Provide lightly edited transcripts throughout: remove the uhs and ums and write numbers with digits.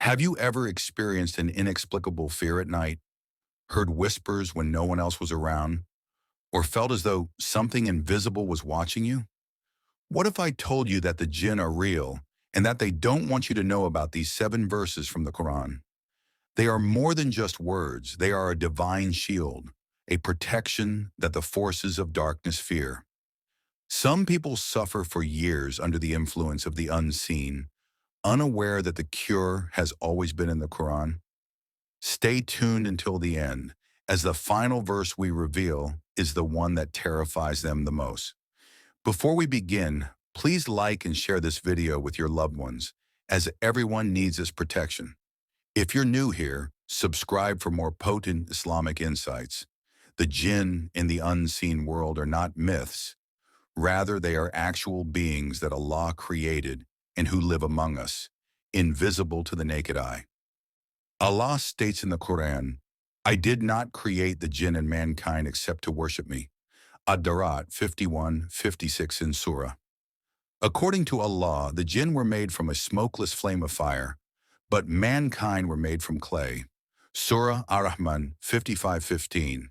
Have you ever experienced an inexplicable fear at night, heard whispers when no one else was around, or felt as though something invisible was watching you? What if I told you that the jinn are real and that they don't want you to know about these 7 verses from the Quran? They are more than just words. They are a divine shield, a protection that the forces of darkness fear. Some people suffer for years under the influence of the unseen, unaware that the cure has always been in the Quran. Stay tuned until the end, as the final verse we reveal is the one that terrifies them the most. Before we begin, please like and share this video with your loved ones, as everyone needs this protection. If you're new here, subscribe for more potent Islamic insights. The jinn in the unseen world are not myths. Rather, they are actual beings that Allah created and who live among us, invisible to the naked eye. Allah states in the Quran, "I did not create the jinn and mankind except to worship me." Ad-Darat 51:56 in Surah. According to Allah, the jinn were made from a smokeless flame of fire, but mankind were made from clay. Surah Ar-Rahman 55:15.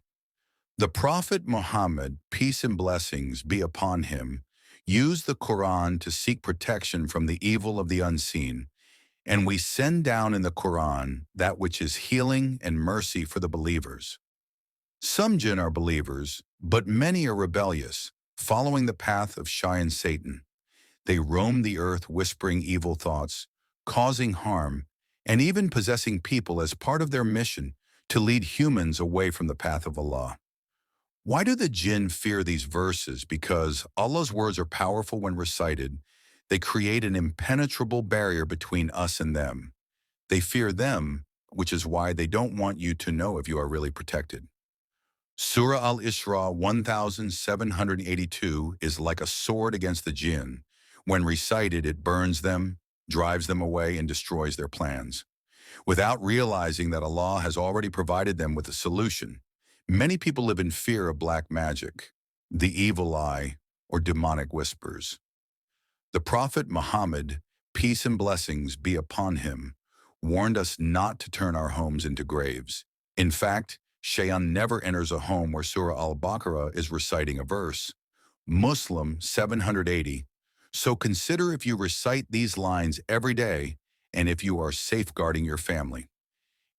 The Prophet Muhammad, peace and blessings be upon him, used the Quran to seek protection from the evil of the unseen, and we send down in the Quran that which is healing and mercy for the believers. Some jinn are believers, but many are rebellious, following the path of Shaitan Satan. They roam the earth whispering evil thoughts, causing harm, and even possessing people as part of their mission to lead humans away from the path of Allah. Why do the jinn fear these verses? Because Allah's words are powerful when recited. They create an impenetrable barrier between us and them. They fear them, which is why they don't want you to know if you are really protected. Surah Al-Isra 1782 is like a sword against the jinn. When recited, it burns them, drives them away, and destroys their plans. Without realizing that Allah has already provided them with a solution, many people live in fear of black magic, the evil eye, or demonic whispers. The Prophet Muhammad, peace and blessings be upon him, warned us not to turn our homes into graves. In fact, Shaitan never enters a home where Surah Al-Baqarah is reciting a verse. Muslim 780. So consider if you recite these lines every day and if you are safeguarding your family.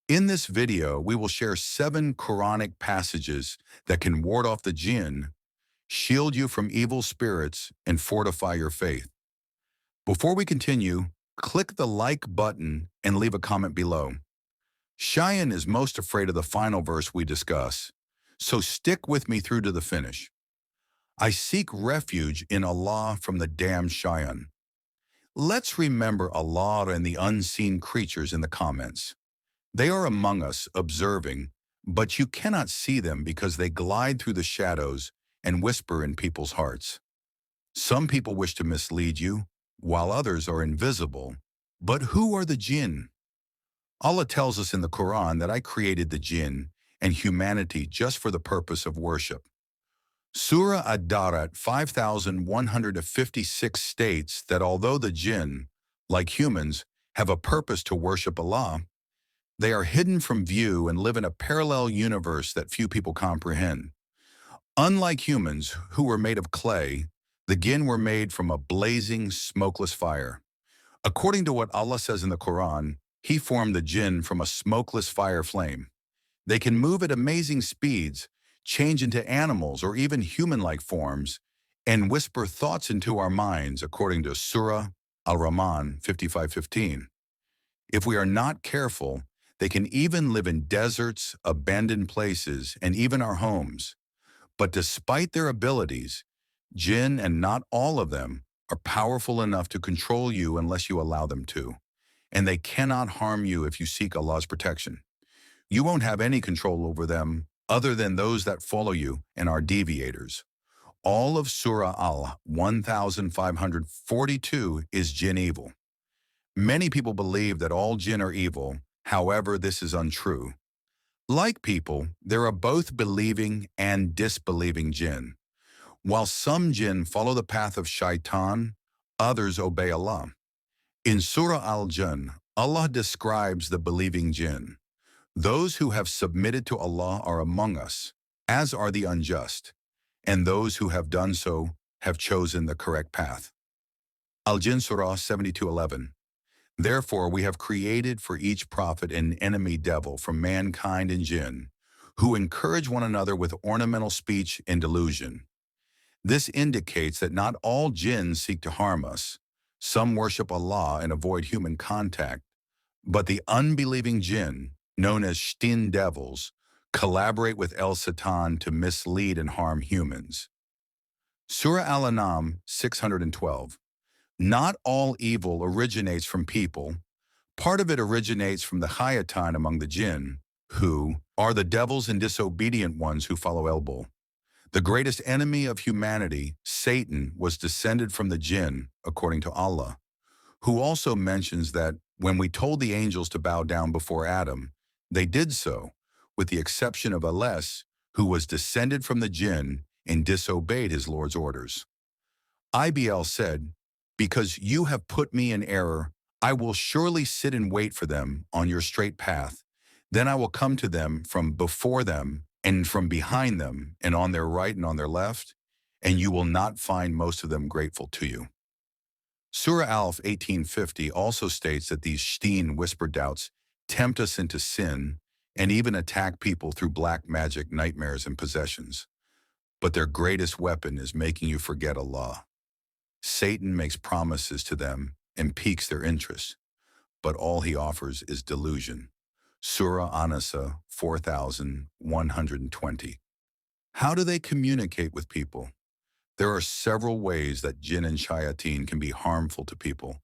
In this video, we will share 7 Quranic passages that can ward off the jinn, shield you from evil spirits, and fortify your faith. Before we continue, click the like button and leave a comment below. Shaitan is most afraid of the final verse we discuss, so stick with me through to the finish. I seek refuge in Allah from the damned Shaitan. Let's remember Allah and the unseen creatures in the comments. They are among us, observing, but you cannot see them because they glide through the shadows and whisper in people's hearts. Some people wish to mislead you, while others are invisible. But who are the jinn? Allah tells us in the Quran that I created the jinn and humanity just for the purpose of worship. Surah Ad-Darat 5156 states that although the jinn, like humans, have a purpose to worship Allah, they are hidden from view and live in a parallel universe that few people comprehend. Unlike humans, who were made of clay, the jinn were made from a blazing, smokeless fire. According to what Allah says in the Quran, He formed the jinn from a smokeless fire flame. They can move at amazing speeds, change into animals or even human-like forms, and whisper thoughts into our minds, according to Surah Al-Rahman 55:15. If we are not careful, they can even live in deserts, abandoned places, and even our homes. But despite their abilities, jinn, and not all of them, are powerful enough to control you unless you allow them to. And they cannot harm you if you seek Allah's protection. You won't have any control over them other than those that follow you and are deviators. All of Surah Al-1542 is jinn evil. Many people believe that all jinn are evil. However, this is untrue. Like people, there are both believing and disbelieving jinn. While some jinn follow the path of Shaitan, others obey Allah. In Surah Al-Jinn, Allah describes the believing jinn. Those who have submitted to Allah are among us, as are the unjust, and those who have done so have chosen the correct path. Al-Jinn Surah 72:11. Therefore we have created for each prophet an enemy devil from mankind and jinn, who encourage one another with ornamental speech and delusion. This indicates that not all jinns seek to harm us. Some worship Allah and avoid human contact, but the unbelieving jinn, known as shtin devils, collaborate with el-Satan to mislead and harm humans. Surah Al-An'am 612. Not all evil originates from people. Part of it originates from the Hayatan among the jinn, who are the devils and disobedient ones who follow Elbul. The greatest enemy of humanity, Satan, was descended from the jinn, according to Allah, who also mentions that when we told the angels to bow down before Adam, they did so, with the exception of Ales, who was descended from the jinn and disobeyed his Lord's orders. IBL said, "Because you have put me in error, I will surely sit and wait for them on your straight path. Then I will come to them from before them and from behind them and on their right and on their left, and you will not find most of them grateful to you." Surah Alf 1850 also states that these shteen whisper doubts tempt us into sin and even attack people through black magic, nightmares, and possessions. But their greatest weapon is making you forget Allah. Satan makes promises to them and piques their interest, but all he offers is delusion. Surah An-Nas 4120. How do they communicate with people? There are several ways that jinn and shayateen can be harmful to people,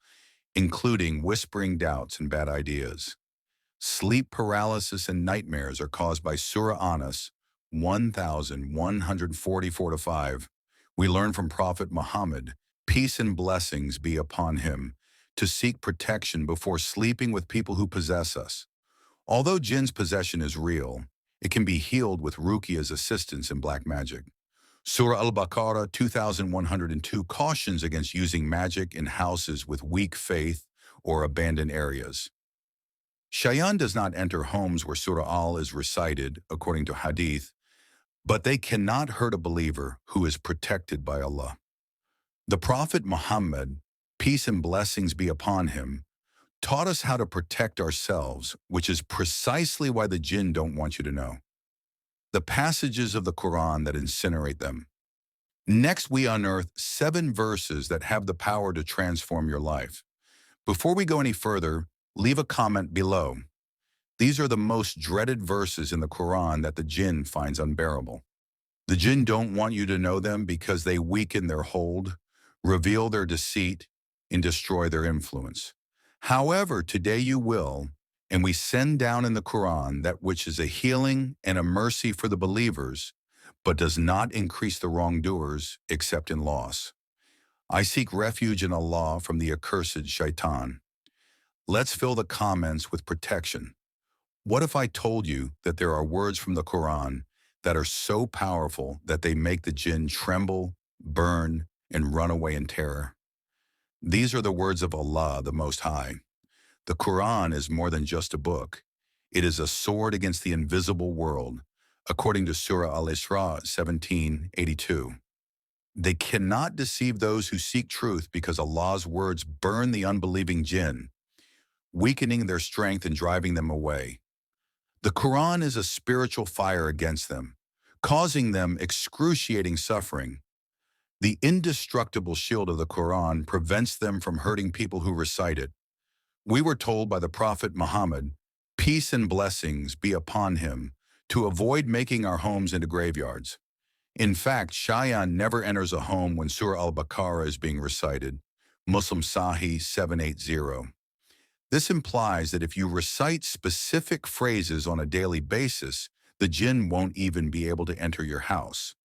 including whispering doubts and bad ideas. Sleep paralysis and nightmares are caused by Surah An-Nas 1144-5. We learn from Prophet Muhammad, peace and blessings be upon him, to seek protection before sleeping with people who possess us. Although jinn's possession is real, it can be healed with Ruqya's assistance in black magic. Surah Al-Baqarah 2102 cautions against using magic in houses with weak faith or abandoned areas. Shaytan does not enter homes where Surah Al is recited, according to Hadith, but they cannot hurt a believer who is protected by Allah. The Prophet Muhammad, peace and blessings be upon him, taught us how to protect ourselves, which is precisely why the jinn don't want you to know. The passages of the Quran that incinerate them. Next, we unearth 7 verses that have the power to transform your life. Before we go any further, leave a comment below. These are the most dreaded verses in the Quran that the jinn finds unbearable. The jinn don't want you to know them because they weaken their hold, reveal their deceit, and destroy their influence. However, today you will, and we send down in the Quran that which is a healing and a mercy for the believers, but does not increase the wrongdoers except in loss. I seek refuge in Allah from the accursed shaitan. Let's fill the comments with protection. What if I told you that there are words from the Quran that are so powerful that they make the jinn tremble, burn, and run away in terror? These are the words of Allah, the Most High. The Quran is more than just a book. It is a sword against the invisible world, according to Surah Al-Isra 17:82. They cannot deceive those who seek truth because Allah's words burn the unbelieving jinn, weakening their strength and driving them away. The Quran is a spiritual fire against them, causing them excruciating suffering. The indestructible shield of the Quran prevents them from hurting people who recite it. We were told by the Prophet Muhammad, peace and blessings be upon him, to avoid making our homes into graveyards. In fact, Shaytan never enters a home when Surah Al-Baqarah is being recited, Muslim Sahih 780. This implies that if you recite specific phrases on a daily basis, the jinn won't even be able to enter your house.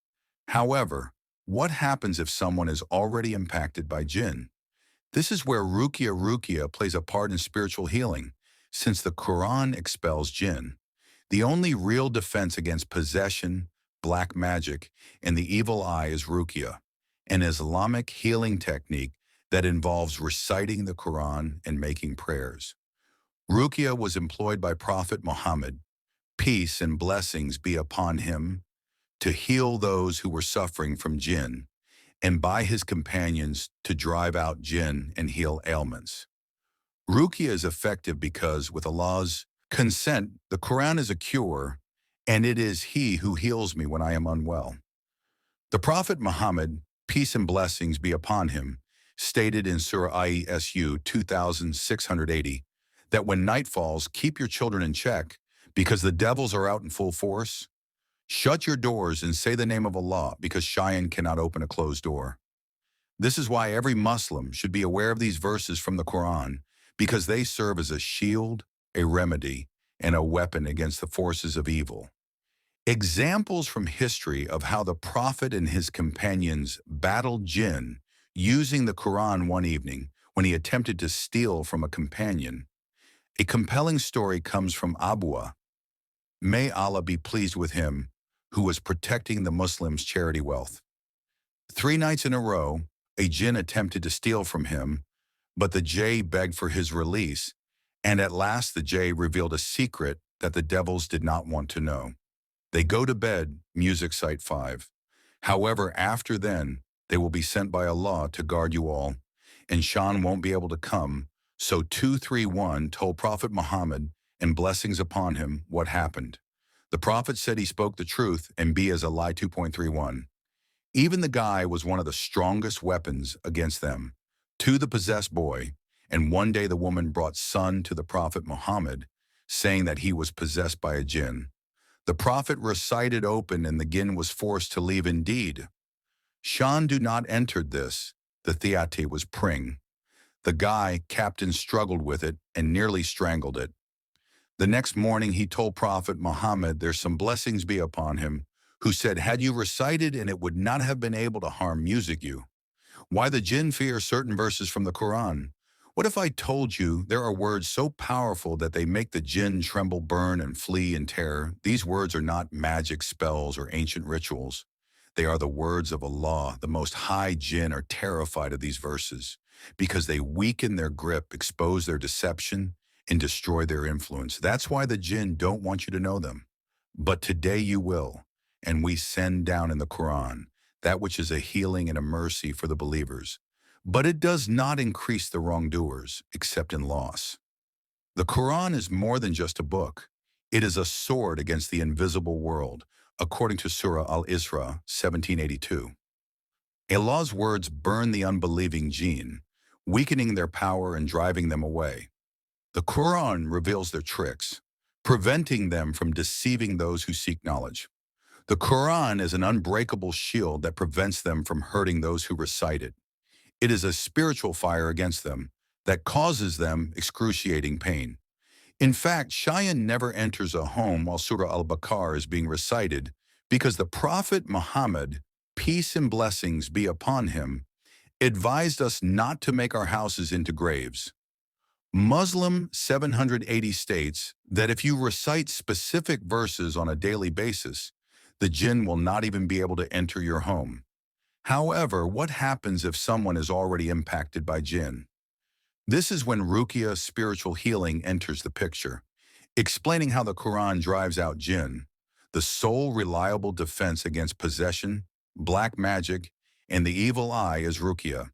However, what happens if someone is already impacted by jinn? This is where Ruqya plays a part in spiritual healing, since the Quran expels jinn. The only real defense against possession, black magic, and the evil eye is Ruqya, an Islamic healing technique that involves reciting the Quran and making prayers. Ruqya was employed by Prophet Muhammad, peace and blessings be upon him, to heal those who were suffering from jinn, and by his companions to drive out jinn and heal ailments. Ruqya is effective because, with Allah's consent, the Quran is a cure, and it is He who heals me when I am unwell. The Prophet Muhammad, peace and blessings be upon him, stated in Surah Isu 2680 that when night falls, keep your children in check because the devils are out in full force. Shut your doors and say the name of Allah because Shaitan cannot open a closed door. This is why every Muslim should be aware of these verses from the Quran because they serve as a shield, a remedy, and a weapon against the forces of evil. Examples from history of how the Prophet and his companions battled jinn using the Quran one evening when he attempted to steal from a companion. A compelling story comes from Abuwa. May Allah be pleased with him, who was protecting the Muslims' charity wealth. 3 nights in a row, a jinn attempted to steal from him, but the Jay begged for his release, and at last the Jay revealed a secret that the devils did not want to know. They go to bed, music site 5. However, after then, they will be sent by Allah to guard you all, and Shan won't be able to come. So 231 told Prophet Muhammad, and blessings upon him, what happened. The Prophet said he spoke the truth, and B as a lie 2.31. Even the guy was one of the strongest weapons against them. To the possessed boy, and one day the woman brought son to the Prophet Muhammad, saying that he was possessed by a jinn. The Prophet recited open and the jinn was forced to leave indeed. Shan do not entered this, the theate was pring. The guy, captain, struggled with it and nearly strangled it. The next morning he told Prophet Muhammad there's some blessings be upon him, who said, had you recited and it would not have been able to harm music you. Why the jinn fear certain verses from the Quran? What if I told you there are words so powerful that they make the jinn tremble, burn, and flee in terror? These words are not magic spells or ancient rituals. They are the words of Allah. The Most High jinn are terrified of these verses because they weaken their grip, expose their deception, and destroy their influence. That's why the jinn don't want you to know them. But today you will, and we send down in the Quran that which is a healing and a mercy for the believers. But it does not increase the wrongdoers, except in loss. The Quran is more than just a book. It is a sword against the invisible world, according to Surah Al-Isra 1782. Allah's words burn the unbelieving jinn, weakening their power and driving them away. The Quran reveals their tricks, preventing them from deceiving those who seek knowledge. The Quran is an unbreakable shield that prevents them from hurting those who recite it. It is a spiritual fire against them that causes them excruciating pain. In fact, Shaitan never enters a home while Surah Al-Baqarah is being recited because the Prophet Muhammad, peace and blessings be upon him, advised us not to make our houses into graves. Muslim 780 states that if you recite specific verses on a daily basis, the jinn will not even be able to enter your home. However, what happens if someone is already impacted by jinn? This is when Ruqya spiritual healing enters the picture, explaining how the Quran drives out jinn, the sole reliable defense against possession, black magic, and the evil eye is Ruqya,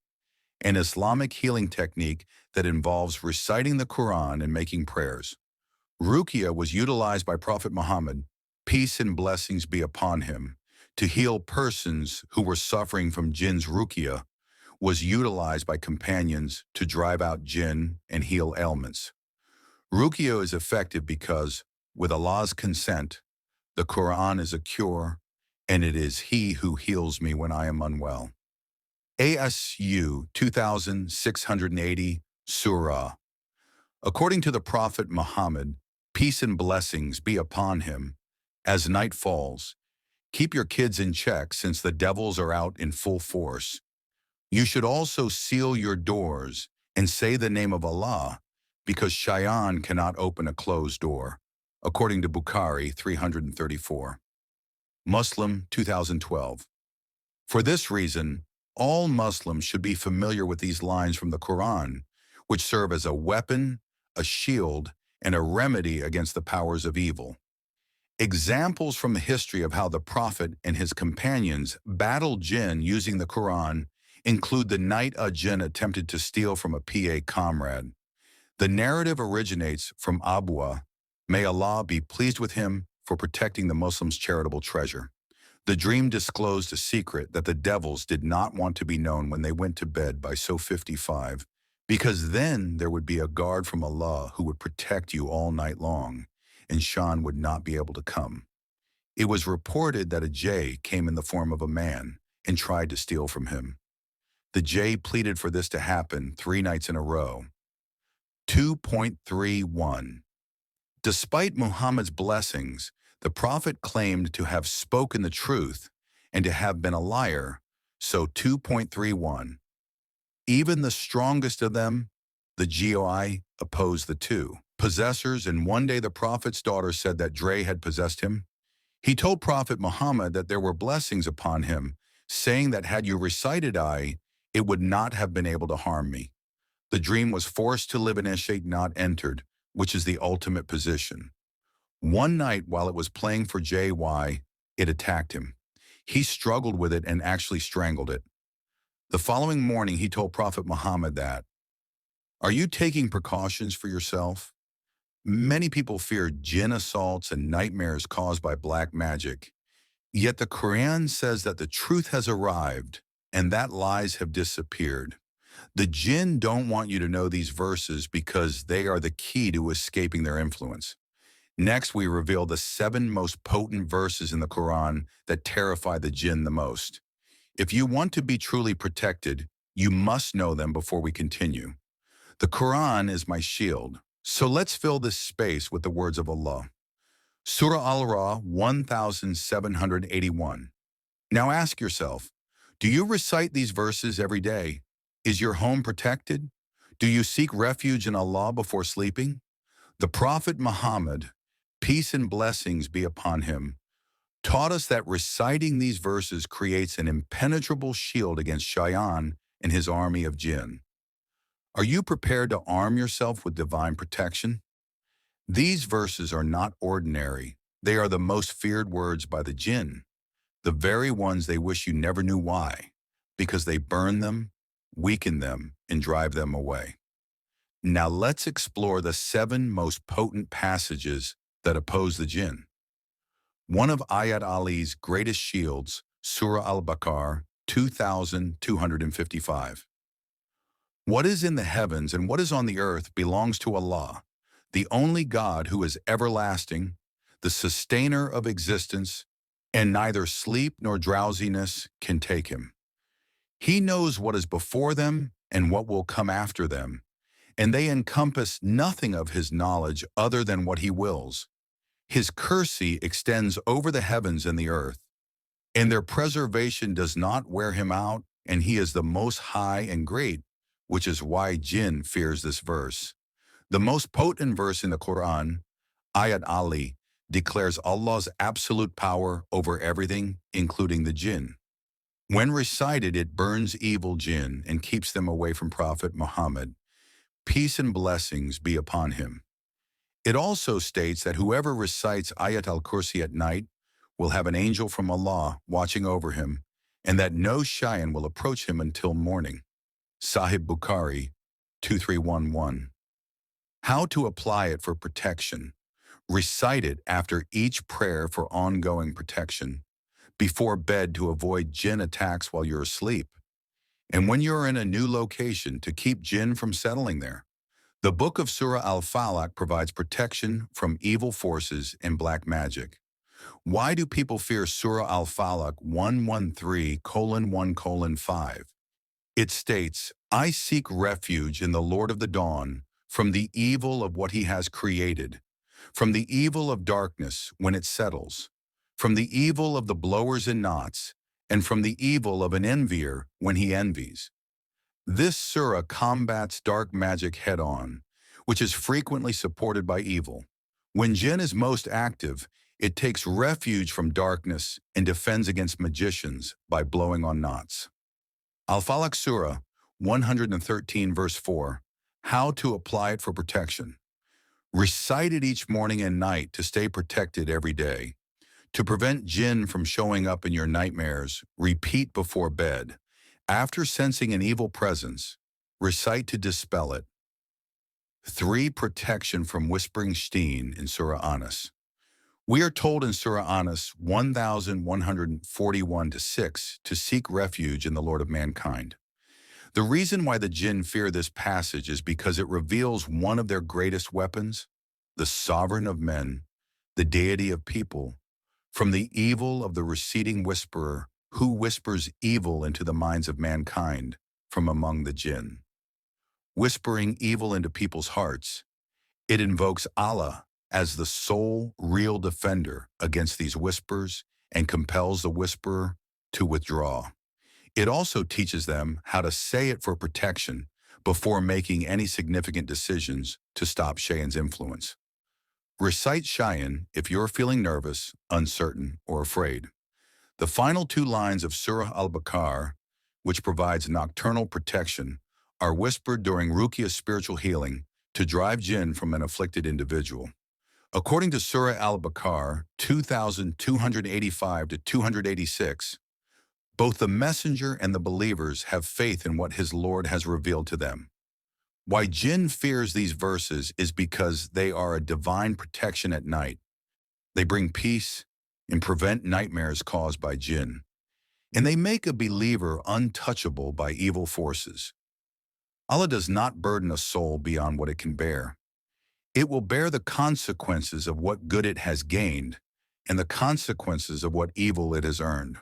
an Islamic healing technique that involves reciting the Quran and making prayers. Ruqya was utilized by Prophet Muhammad, peace and blessings be upon him, to heal persons who were suffering from jinn's. Ruqya was utilized by companions to drive out jinn and heal ailments. Ruqya is effective because, with Allah's consent, the Quran is a cure, and it is He who heals me when I am unwell. ASU 2680 Surah. According to the Prophet Muhammad, peace and blessings be upon him, as night falls, keep your kids in check since the devils are out in full force. You should also seal your doors and say the name of Allah because Shaitan cannot open a closed door, according to Bukhari 334. Muslim 2012. For this reason, all Muslims should be familiar with these lines from the Quran, which serve as a weapon, a shield, and a remedy against the powers of evil. Examples from the history of how the Prophet and his companions battled jinn using the Quran include the night a jinn attempted to steal from a PA comrade. The narrative originates from Abwa, may Allah be pleased with him for protecting the Muslims' charitable treasure. The dream disclosed a secret that the devils did not want to be known when they went to bed by So 55, because then there would be a guard from Allah who would protect you all night long, and Shan would not be able to come. It was reported that a jay came in the form of a man and tried to steal from him. The jay pleaded for this to happen 3 nights in a row. 2.31. Despite Muhammad's blessings, the Prophet claimed to have spoken the truth and to have been a liar, so 2.31. Even the strongest of them, the GOI, opposed the two possessors, and one day the Prophet's daughter said that Dre had possessed him. He told Prophet Muhammad that there were blessings upon him, saying that had you recited it would not have been able to harm me. The dream was forced to live in Eshate not entered, which is the ultimate position. One night while it was playing for JY, it attacked him. He struggled with it and actually strangled it. The following morning, he told Prophet Muhammad that, "Are you taking precautions for yourself? Many people fear jinn assaults and nightmares caused by black magic. Yet the Quran says that the truth has arrived and that lies have disappeared. The jinn don't want you to know these verses because they are the key to escaping their influence." Next, we reveal the 7 most potent verses in the Quran that terrify the jinn the most. If you want to be truly protected, you must know them before we continue. The Quran is my shield, so let's fill this space with the words of Allah. Surah Al-Ra 1781. Now ask yourself, do you recite these verses every day? Is your home protected? Do you seek refuge in Allah before sleeping? The Prophet Muhammad, peace and blessings be upon him, taught us that reciting these verses creates an impenetrable shield against Shaitan and his army of jinn. Are you prepared to arm yourself with divine protection? These verses are not ordinary. They are the most feared words by the jinn, the very ones they wish you never knew why, because they burn them, weaken them, and drive them away. Now let's explore the 7 most potent passages that oppose the jinn. One of Ayat Ali's greatest shields, Surah Al-Baqarah 2255. What is in the heavens and what is on the earth belongs to Allah, the only God who is everlasting, the sustainer of existence, and neither sleep nor drowsiness can take him. He knows what is before them and what will come after them, and they encompass nothing of his knowledge other than what he wills. His Kursi extends over the heavens and the earth, and their preservation does not wear him out, and he is the most high and great, which is why Jinn fears this verse. The most potent verse in the Quran, Ayat Ali, declares Allah's absolute power over everything, including the jinn. When recited, it burns evil jinn and keeps them away from Prophet Muhammad. Peace and blessings be upon him. It also states that whoever recites Ayat al-Kursi at night will have an angel from Allah watching over him, and that no Shaitan will approach him until morning. Sahih Bukhari 2311. How to apply it for protection. Recite it after each prayer for ongoing protection, before bed to avoid jinn attacks while you're asleep, and when you're in a new location to keep jinn from settling there. The book of Surah Al-Falaq provides protection from evil forces and black magic. Why do people fear Surah Al-Falaq 113:1:5? It states, "I seek refuge in the Lord of the Dawn from the evil of what he has created, from the evil of darkness when it settles, from the evil of the blowers and knots, and from the evil of an envier when he envies." This surah combats dark magic head-on, which is frequently supported by evil. When jinn is most active, it takes refuge from darkness and defends against magicians by blowing on knots. Al-Falaq Surah 113 verse 4, how to apply it for protection. Recite it each morning and night to stay protected every day. To prevent jinn from showing up in your nightmares, repeat before bed. After sensing an evil presence, recite to dispel it. 3. Protection from whispering steen in Surah An-Nas. We are told in Surah An-Nas 1141-6 to seek refuge in the Lord of mankind. The reason why the jinn fear this passage is because it reveals one of their greatest weapons, the sovereign of men, the deity of people, from the evil of the receding whisperer who whispers evil into the minds of mankind from among the jinn. Whispering evil into people's hearts, it invokes Allah as the sole real defender against these whispers and compels the whisperer to withdraw. It also teaches them how to say it for protection before making any significant decisions to stop Shaytan's influence. Recite Shayan if you're feeling nervous, uncertain, or afraid. The final 2 lines of Surah Al-Baqarah, which provides nocturnal protection, are whispered during Ruqyah spiritual healing to drive jinn from an afflicted individual. According to Surah Al-Baqarah 2285-286, both the messenger and the believers have faith in what his Lord has revealed to them. Why jinn fears these verses is because they are a divine protection at night. They bring peace and prevent nightmares caused by jinn, and they make a believer untouchable by evil forces. Allah does not burden a soul beyond what it can bear. It will bear the consequences of what good it has gained and the consequences of what evil it has earned.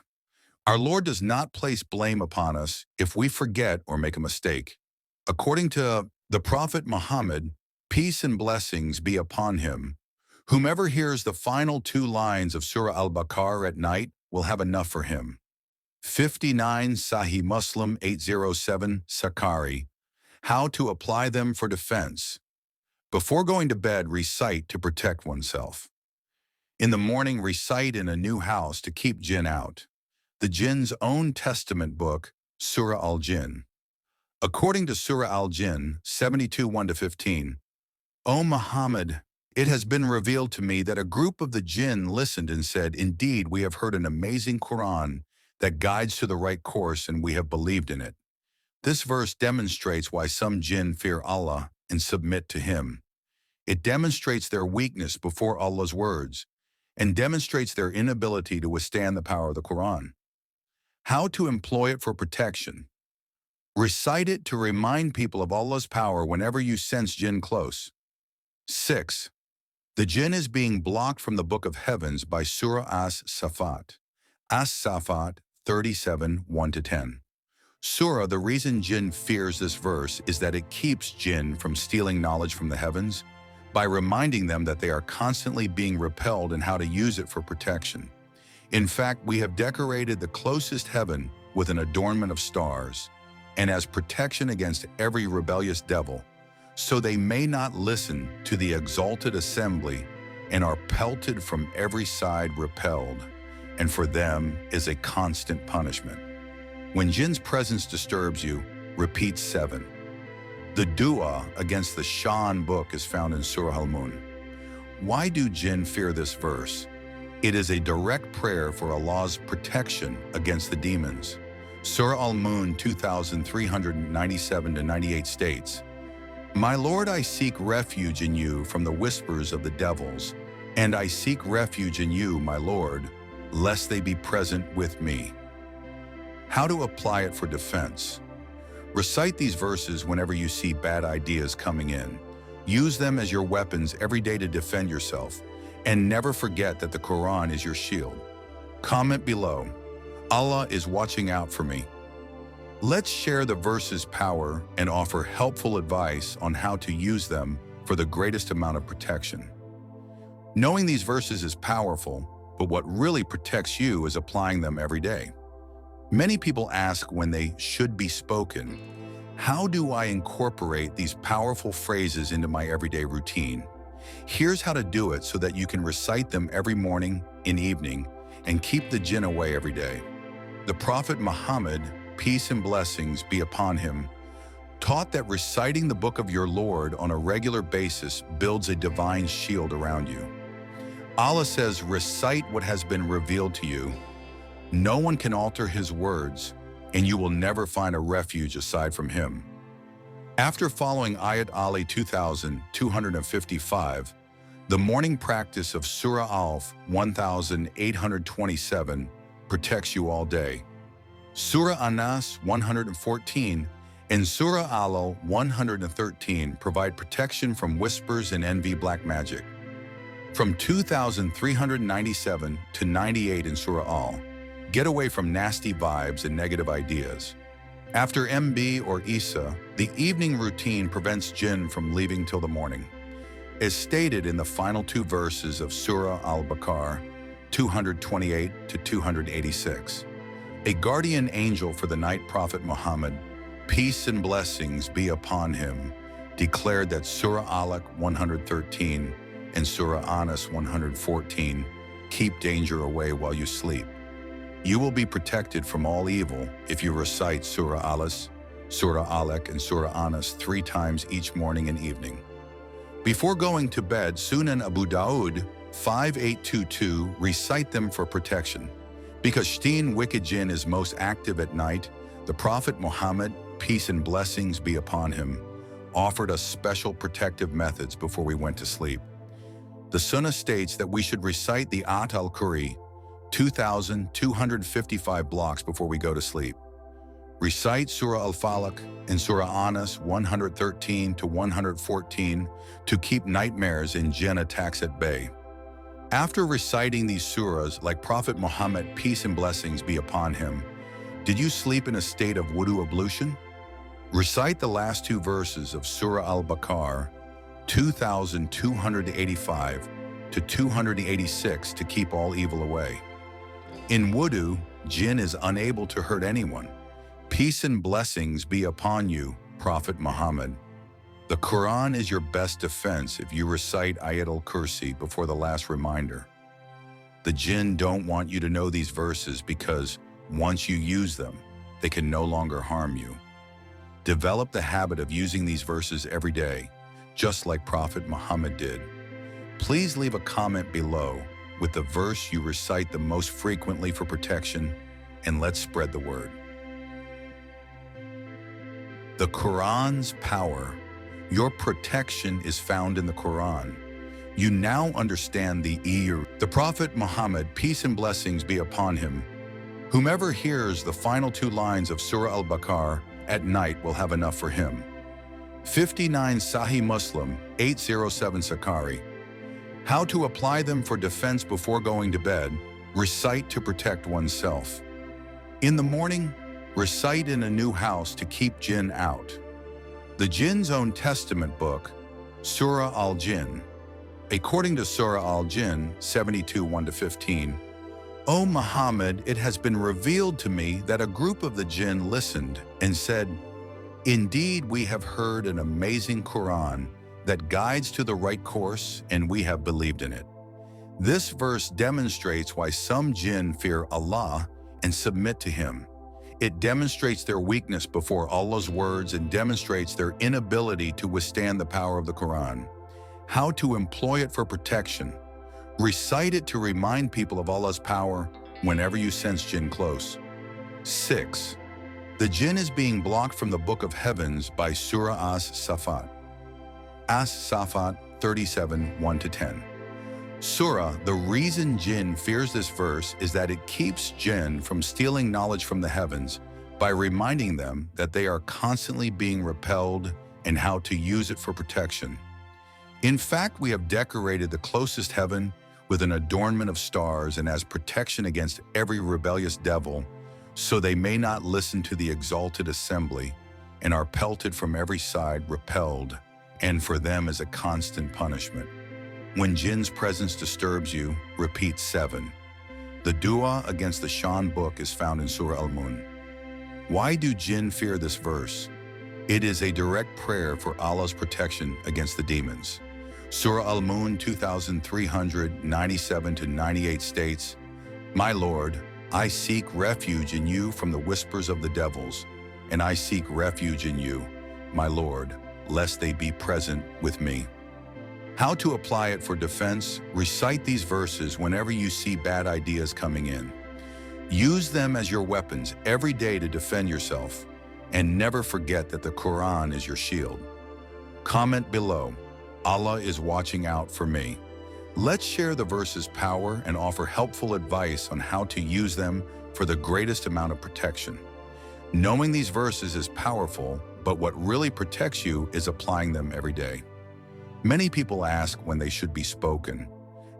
Our Lord does not place blame upon us if we forget or make a mistake. According to the Prophet Muhammad, peace and blessings be upon him, whomever hears the final 2 lines of Surah Al-Baqarah at night will have enough for him. 59 Sahih Muslim 807 Sakari. How to apply them for defense. Before going to bed, recite to protect oneself. In the morning, recite in a new house to keep jinn out. The jinn's own testament book, Surah Al-Jinn. According to Surah Al-Jinn 72:1-15, O Muhammad, it has been revealed to me that a group of the jinn listened and said, indeed, we have heard an amazing Quran that guides to the right course and we have believed in it. This verse demonstrates why some jinn fear Allah and submit to Him. It demonstrates their weakness before Allah's words and demonstrates their inability to withstand the power of the Quran. How to employ it for protection. Recite it to remind people of Allah's power whenever you sense jinn close. 6. The jinn is being blocked from the Book of Heavens by Surah As-Saffat. As-Saffat 37:1-10. Surah, the reason jinn fears this verse is that it keeps jinn from stealing knowledge from the heavens by reminding them that they are constantly being repelled and how to use it for protection. In fact, we have decorated the closest heaven with an adornment of stars and as protection against every rebellious devil, so they may not listen to the exalted assembly and are pelted from every side repelled, and for them is a constant punishment. When jinn's presence disturbs you, repeat 7. The dua against the Shan book is found in Surah Al-Mulk. Why do jinn fear this verse? It is a direct prayer for Allah's protection against the demons. Surah Al-Mulk 2397-98 states, My Lord, I seek refuge in you from the whispers of the devils, and I seek refuge in you, my Lord, lest they be present with me. How to apply it for defense. Recite these verses whenever you see bad ideas coming in. Use them as your weapons every day to defend yourself, and never forget that the Quran is your shield. Comment below. Allah is watching out for me. Let's share the verses' power and offer helpful advice on how to use them for the greatest amount of protection. Knowing these verses is powerful, but what really protects you is applying them every day. Many people ask when they should be spoken, how do I incorporate these powerful phrases into my everyday routine? Here's how to do it so that you can recite them every morning and evening and keep the jinn away every day. The Prophet Muhammad, peace and blessings be upon him, taught that reciting the book of your Lord on a regular basis builds a divine shield around you. Allah says, recite what has been revealed to you. No one can alter his words, and you will never find a refuge aside from him. After following Ayat Ali 2255, the morning practice of Surah Al-1827 protects you all day. Surah An-Nas 114 and Surah Al-113 provide protection from whispers and envy black magic. From 2397 to 98 in Surah Al, get away from nasty vibes and negative ideas. After MB or Isa, the evening routine prevents jinn from leaving till the morning. As stated in the final two verses of Surah Al-Baqarah 228 to 286. A guardian angel for the night prophet Muhammad, peace and blessings be upon him, declared that Surah Al-Falaq 113 and Surah An-Nas 114 keep danger away while you sleep. You will be protected from all evil if you recite Surah Al-Nas, Surah Al-Falaq, and Surah An-Nas 3 times each morning and evening. Before going to bed, Sunan Abu Dawud 5822 recite them for protection. Because Shteen wicked jinn is most active at night, the Prophet Muhammad, peace and blessings be upon him, offered us special protective methods before we went to sleep. The Sunnah states that we should recite the Ayat al-Kursi 2,255 blocks before we go to sleep. Recite Surah Al-Falaq and Surah An-Nas 113 to 114 to keep nightmares and jinn attacks at bay. After reciting these surahs like Prophet Muhammad, peace and blessings be upon him, did you sleep in a state of wudu ablution? Recite the last 2 verses of Surah Al-Baqarah 2,285 to 286 to keep all evil away. In wudu, jinn is unable to hurt anyone. Peace and blessings be upon you, Prophet Muhammad. The Quran is your best defense if you recite Ayat al-Kursi before the last reminder. The jinn don't want you to know these verses because once you use them, they can no longer harm you. Develop the habit of using these verses every day, just like Prophet Muhammad did. Please leave a comment below with the verse you recite the most frequently for protection, and let's spread the word. The Quran's power. Your protection is found in the Quran. You now understand the eerie. The Prophet Muhammad, peace and blessings be upon him. Whomever hears the final 2 lines of Surah Al-Baqarah at night will have enough for him. 59 Sahih Muslim 807 Sakari. How to apply them for defense before going to bed. Recite to protect oneself. In the morning, recite in a new house to keep jinn out. The jinn's own testament book, Surah Al-Jinn. According to Surah Al-Jinn 72 1-15, O Muhammad, it has been revealed to me that a group of the jinn listened and said, Indeed, we have heard an amazing Quran that guides to the right course, and we have believed in it. This verse demonstrates why some jinn fear Allah and submit to Him. It demonstrates their weakness before Allah's words and demonstrates their inability to withstand the power of the Quran. How to employ it for protection. Recite it to remind people of Allah's power whenever you sense jinn close. 6. The jinn is being blocked from the Book of Heavens by Surah As-Saffat. As-Saffat 37 1-10. Surah, the reason jinn fears this verse is that it keeps jinn from stealing knowledge from the heavens by reminding them that they are constantly being repelled and how to use it for protection. In fact, we have decorated the closest heaven with an adornment of stars and as protection against every rebellious devil, so they may not listen to the exalted assembly and are pelted from every side, repelled, and for them is a constant punishment. When jinn's presence disturbs you, repeat 7. The dua against the Shan book is found in Surah Al-Mulk. Why do jinn fear this verse? It is a direct prayer for Allah's protection against the demons. Surah Al-Mulk 2397-98 states, My Lord, I seek refuge in you from the whispers of the devils, and I seek refuge in you. my Lord, lest they be present with me. How to apply it for defense? Recite these verses whenever you see bad ideas coming in. Use them as your weapons every day to defend yourself, and never forget that the Quran is your shield. Comment below, Allah is watching out for me. Let's share the verses' power and offer helpful advice on how to use them for the greatest amount of protection. Knowing these verses is powerful, but what really protects you is applying them every day. Many people ask when they should be spoken,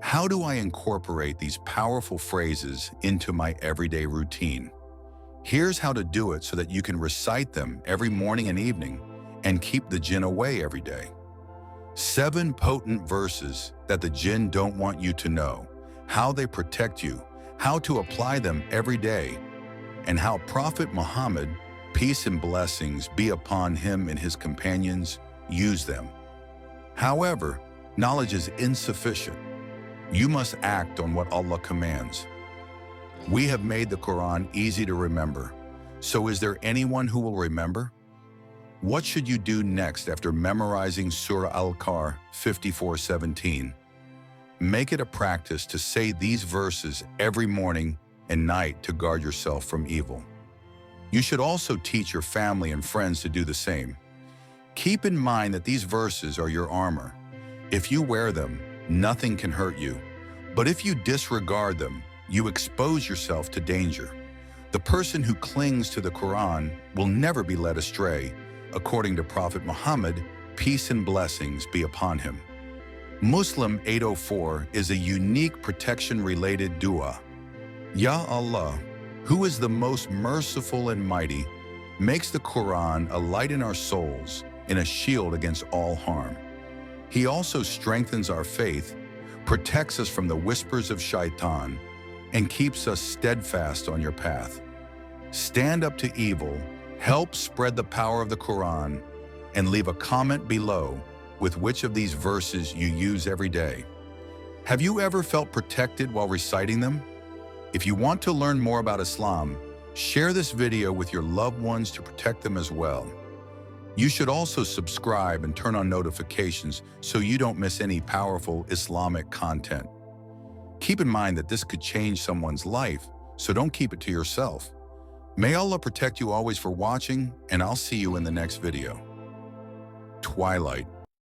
how do I incorporate these powerful phrases into my everyday routine? Here's how to do it so that you can recite them every morning and evening and keep the jinn away every day. 7 potent verses that the jinn don't want you to know, how they protect you, how to apply them every day, and how Prophet Muhammad, peace and blessings be upon him and his companions, use them. However, knowledge is insufficient. You must act on what Allah commands. We have made the Quran easy to remember. So is there anyone who will remember? What should you do next after memorizing Surah Al-Baqarah 54:17? Make it a practice to say these verses every morning and night to guard yourself from evil. You should also teach your family and friends to do the same. Keep in mind that these verses are your armor. If you wear them, nothing can hurt you. But if you disregard them, you expose yourself to danger. The person who clings to the Quran will never be led astray, according to Prophet Muhammad, peace and blessings be upon him. Muslim 804 is a unique protection-related dua. Ya Allah, who is the most merciful and mighty, makes the Quran a light in our souls and a shield against all harm. He also strengthens our faith, protects us from the whispers of shaitan, and keeps us steadfast on your path. Stand up to evil, help spread the power of the Quran, and leave a comment below with which of these verses you use every day. Have you ever felt protected while reciting them? If you want to learn more about Islam, share this video with your loved ones to protect them as well. You should also subscribe and turn on notifications so you don't miss any powerful Islamic content. Keep in mind that this could change someone's life, so don't keep it to yourself. May Allah protect you always for watching, and I'll see you in the next video. Twilight.